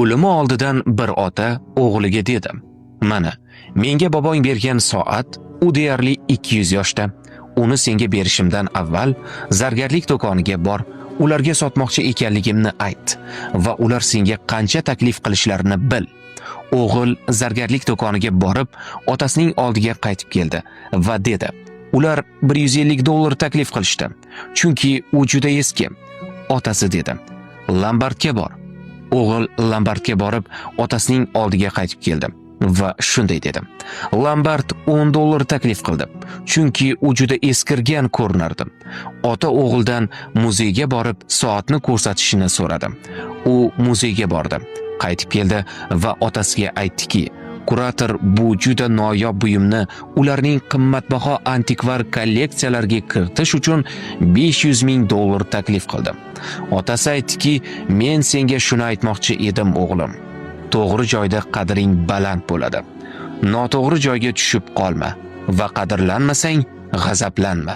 O'limi oldidan bir ota o'g'liga dedi: "Mana, menga bobong bergan soat, u deyarli 200 yoshda. Uni senga berishimdan avval zargarlik do'koniga bor, ularga sotmoqchi ekanligimni ayt va ular senga qancha taklif qilishlarini bil." O'g'il zargarlik do'koniga borib, otasining oldiga qaytib keldi va dedi: "Ular $150 taklif qilishdi, chunki u juda eski." Otasi dedi: "Lombardga bor." O'g'il lombardga borib, otasining oldiga qaytib keldi va shunday dedi: "Lombard $10 taklif qildi, chunki u juda eskirgan ko'rinardi." Ota o'g'ildan muzeyga borib soatni ko'rsatishini so'radi. U muzeyga bordi, qaytib keldi va otasiga aytdiki, kurator bu juda noyob buyumni ularning qimmatbaho antikvar kolleksiyalariga kiritish uchun $500,000 taklif qildi. Otasi aytdiki, "Men senga shuni aytmoqchi edim, o'g'lim. To'g'ri joyda qadring baland bo'ladi. Noto'g'ri joyga tushib qolma va qadrlanmasang, g'azablanma."